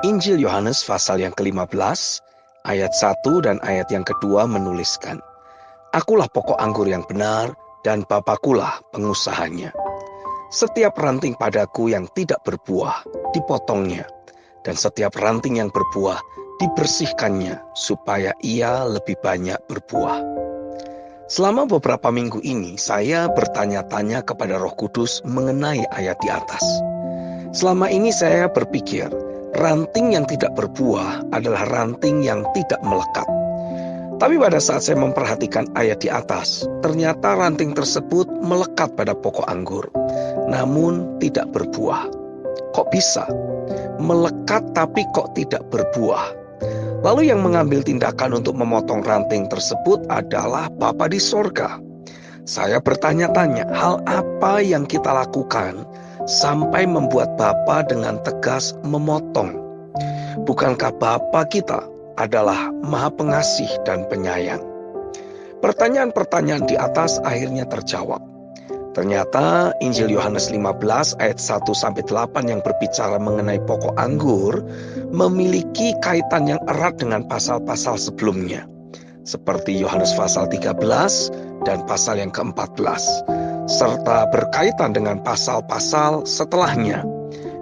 Injil Yohanes pasal yang ke-15, ayat 1 dan ayat yang kedua menuliskan, "Akulah pokok anggur yang benar, dan Bapakulah pengusahanya. Setiap ranting padaku yang tidak berbuah, dipotongnya, dan setiap ranting yang berbuah, dibersihkannya, supaya ia lebih banyak berbuah." Selama beberapa minggu ini, saya bertanya-tanya kepada Roh Kudus mengenai ayat di atas. Selama ini saya berpikir, ranting yang tidak berbuah adalah ranting yang tidak melekat. Tapi pada saat saya memperhatikan ayat di atas, ternyata ranting tersebut melekat pada pokok anggur, namun tidak berbuah. Kok bisa? Melekat tapi kok tidak berbuah? Lalu yang mengambil tindakan untuk memotong ranting tersebut adalah Bapa di sorga. Saya bertanya-tanya, hal apa yang kita lakukan sampai membuat Bapa dengan tegas memotong? Bukankah Bapa kita adalah Maha Pengasih dan Penyayang? Pertanyaan-pertanyaan di atas akhirnya terjawab. Ternyata Injil Yohanes 15 ayat 1-8 yang berbicara mengenai pokok anggur memiliki kaitan yang erat dengan pasal-pasal sebelumnya. Seperti Yohanes pasal 13 dan pasal yang ke-14. Serta berkaitan dengan pasal-pasal setelahnya.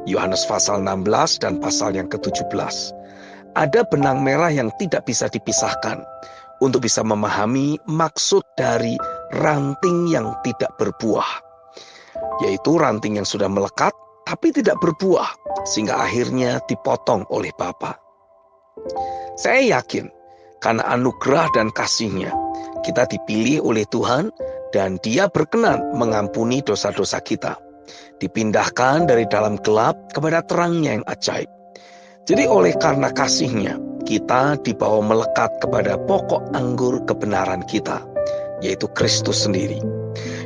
Yohanes pasal 16 dan pasal yang ke-17. Ada benang merah yang tidak bisa dipisahkan untuk bisa memahami maksud dari ranting yang tidak berbuah, yaitu ranting yang sudah melekat tapi tidak berbuah, sehingga akhirnya dipotong oleh Bapa. Saya yakin karena anugerah dan kasih-Nya, kita dipilih oleh Tuhan dan Dia berkenan mengampuni dosa-dosa kita, dipindahkan dari dalam gelap kepada terang-Nya yang ajaib. Jadi oleh karena kasih-Nya, kita dibawa melekat kepada pokok anggur kebenaran kita, yaitu Kristus sendiri.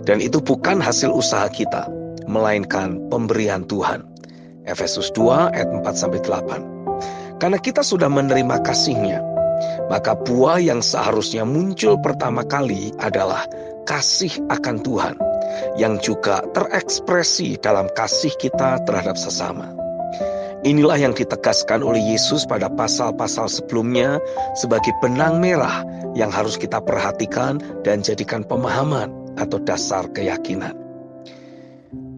Dan itu bukan hasil usaha kita, melainkan pemberian Tuhan. Efesus 2 ayat 4-8. Karena kita sudah menerima kasih-Nya, maka buah yang seharusnya muncul pertama kali adalah kasih akan Tuhan, yang juga terekspresi dalam kasih kita terhadap sesama. Inilah yang ditegaskan oleh Yesus pada pasal-pasal sebelumnya sebagai benang merah yang harus kita perhatikan dan jadikan pemahaman atau dasar keyakinan.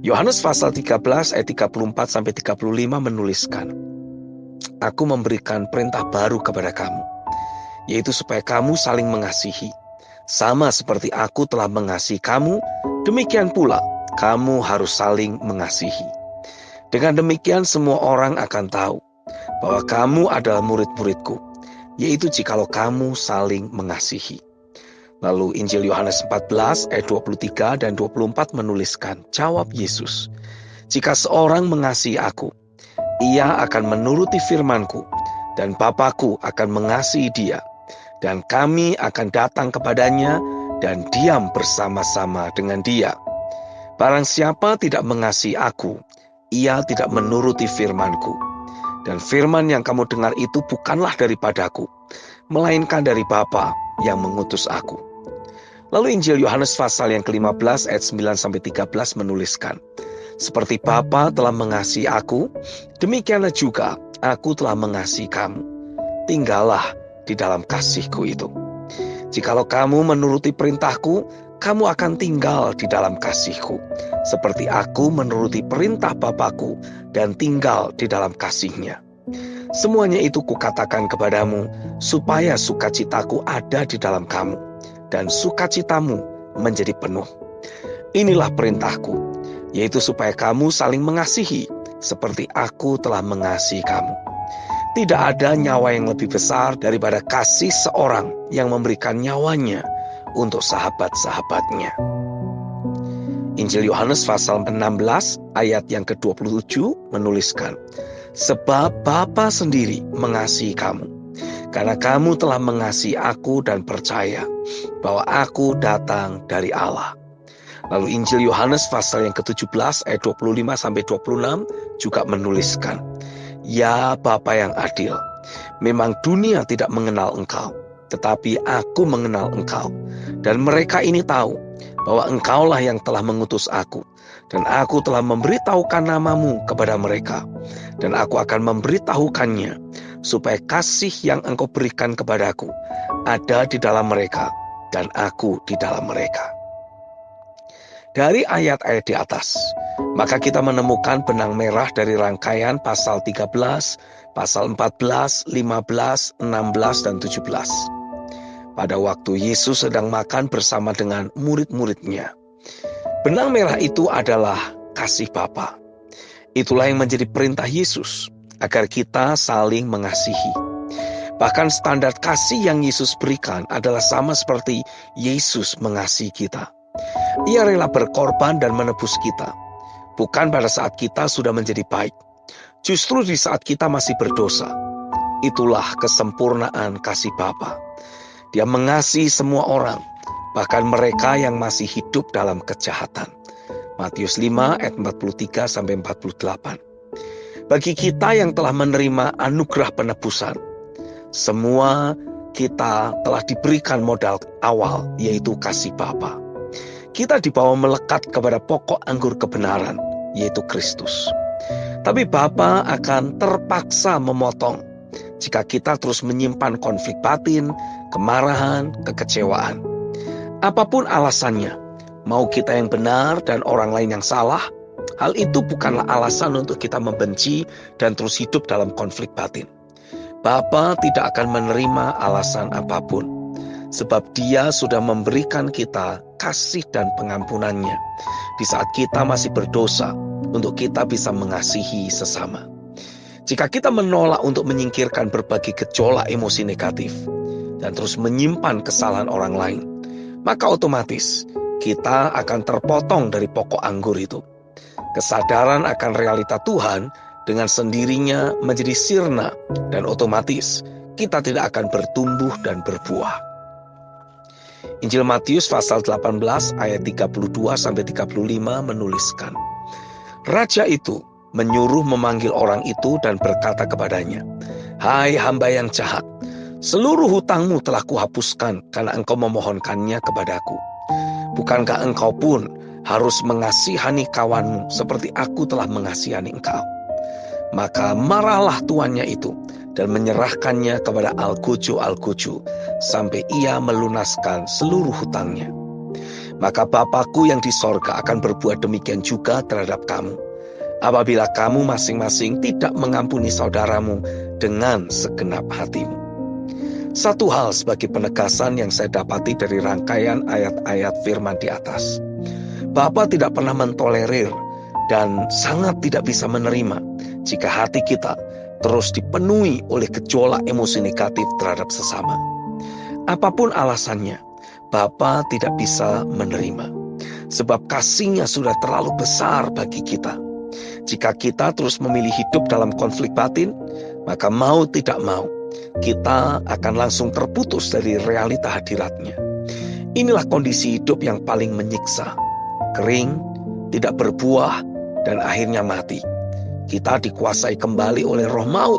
Yohanes pasal 13 ayat 34-35 menuliskan, "Aku memberikan perintah baru kepada kamu, yaitu supaya kamu saling mengasihi. Sama seperti aku telah mengasihi kamu, demikian pula kamu harus saling mengasihi. Dengan demikian semua orang akan tahu bahwa kamu adalah murid-muridku, yaitu jikalau kamu saling mengasihi." Lalu Injil Yohanes 14 ayat 23 dan 24 menuliskan, jawab Yesus, "Jika seorang mengasihi aku, ia akan menuruti firman-Ku, dan Bapa-Ku akan mengasihi dia, dan kami akan datang kepadanya dan diam bersama-sama dengan dia. Barang siapa tidak mengasihi aku, ia tidak menuruti firman-Ku. Dan firman yang kamu dengar itu bukanlah daripadaku, melainkan dari Bapa yang mengutus aku." Lalu Injil Yohanes pasal yang ke-15 ayat 9-13 menuliskan, "Seperti Bapa telah mengasihi aku, demikianlah juga aku telah mengasihi kamu. Tinggallah di dalam kasih-Ku itu. Jikalau kamu menuruti perintah-Ku, kamu akan tinggal di dalam kasih-Ku, seperti aku menuruti perintah Bapa-Ku dan tinggal di dalam kasih-Nya. Semuanya itu kukatakan kepadamu, supaya sukacitaku ada di dalam kamu, dan sukacitamu menjadi penuh. Inilah perintahku, yaitu supaya kamu saling mengasihi, seperti aku telah mengasihi kamu. Tidak ada nyawa yang lebih besar daripada kasih seorang yang memberikan nyawanya untuk sahabat-sahabatnya." Injil Yohanes pasal 16 ayat yang ke-27 menuliskan, "Sebab Bapa sendiri mengasihi kamu, karena kamu telah mengasihi aku dan percaya bahwa aku datang dari Allah." Lalu Injil Yohanes pasal yang ke-17 ayat 25-26 juga menuliskan, "Ya Bapa yang adil, memang dunia tidak mengenal Engkau, tetapi aku mengenal Engkau, dan mereka ini tahu bahwa Engkaulah yang telah mengutus aku, Dan aku telah memberitahukan namamu kepada mereka, dan aku akan memberitahukannya, supaya kasih yang engkau berikan kepadaku ada di dalam mereka, dan aku di dalam mereka. Dari ayat-ayat di atas, maka kita menemukan benang merah dari rangkaian pasal 13, pasal 14, 15, 16, dan 17. Pada waktu Yesus sedang makan bersama dengan murid-muridnya, benang merah itu adalah kasih Bapa. Itulah yang menjadi perintah Yesus, agar kita saling mengasihi. Bahkan standar kasih yang Yesus berikan adalah sama seperti Yesus mengasihi kita. Ia rela berkorban dan menebus kita, bukan pada saat kita sudah menjadi baik, justru di saat kita masih berdosa. Itulah kesempurnaan kasih Bapa. Dia mengasihi semua orang, bahkan mereka yang masih hidup dalam kejahatan. Matius 5 ayat 43-48. Bagi kita yang telah menerima anugerah penebusan, semua kita telah diberikan modal awal, yaitu kasih Bapa. Kita dibawa melekat kepada pokok anggur kebenaran, yaitu Kristus. Tapi Bapa akan terpaksa memotong jika kita terus menyimpan konflik batin, kemarahan, kekecewaan. Apapun alasannya, mau kita yang benar dan orang lain yang salah, hal itu bukanlah alasan untuk kita membenci dan terus hidup dalam konflik batin. Bapa tidak akan menerima alasan apapun, sebab Dia sudah memberikan kita kasih dan pengampunannya di saat kita masih berdosa, untuk kita bisa mengasihi sesama. Jika kita menolak untuk menyingkirkan berbagai gejolak emosi negatif dan terus menyimpan kesalahan orang lain, maka otomatis kita akan terpotong dari pokok anggur itu. Kesadaran akan realita Tuhan dengan sendirinya menjadi sirna, dan otomatis kita tidak akan bertumbuh dan berbuah. Injil Matius pasal 18 ayat 32-35 menuliskan, Raja itu menyuruh memanggil orang itu dan berkata kepadanya, "Hai hamba yang jahat, seluruh hutangmu telah kuhapuskan karena engkau memohonkannya kepadaku. Bukankah engkau pun harus mengasihani kawanmu seperti aku telah mengasihani engkau?" Maka marahlah tuannya itu dan menyerahkannya kepada algojo-algojo sampai ia melunaskan seluruh hutangnya. Maka Bapakku yang di sorga akan berbuat demikian juga terhadap kamu, apabila kamu masing-masing tidak mengampuni saudaramu dengan segenap hatimu. Satu hal sebagai penegasan yang saya dapati dari rangkaian ayat-ayat firman di atas. Bapa tidak pernah mentolerir dan sangat tidak bisa menerima jika hati kita terus dipenuhi oleh gejolak emosi negatif terhadap sesama. Apapun alasannya, Bapa tidak bisa menerima, sebab kasih-Nya sudah terlalu besar bagi kita. Jika kita terus memilih hidup dalam konflik batin, maka mau tidak mau, kita akan langsung terputus dari realita hadirat-Nya. Inilah kondisi hidup yang paling menyiksa. Kering, tidak berbuah, dan akhirnya mati. Kita dikuasai kembali oleh roh maut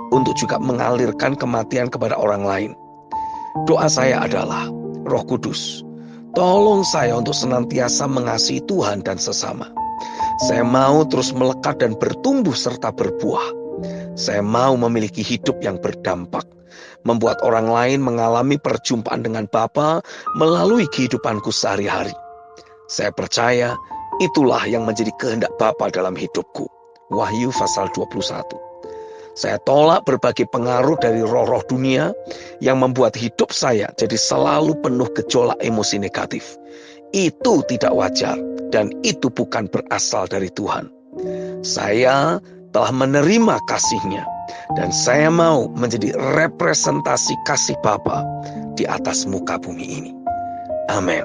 untuk juga mengalirkan kematian kepada orang lain. Doa saya adalah, Roh Kudus, tolong saya untuk senantiasa mengasihi Tuhan dan sesama. Saya mau terus melekat dan bertumbuh serta berbuah. Saya mau memiliki hidup yang berdampak, membuat orang lain mengalami perjumpaan dengan Bapa melalui kehidupanku sehari-hari. Saya percaya itulah yang menjadi kehendak Bapa dalam hidupku. Wahyu pasal 21. Saya tolak berbagai pengaruh dari roh-roh dunia yang membuat hidup saya jadi selalu penuh gejolak emosi negatif. Itu tidak wajar dan itu bukan berasal dari Tuhan. Saya telah menerima kasih-Nya dan saya mau menjadi representasi kasih Bapa di atas muka bumi ini. Amin.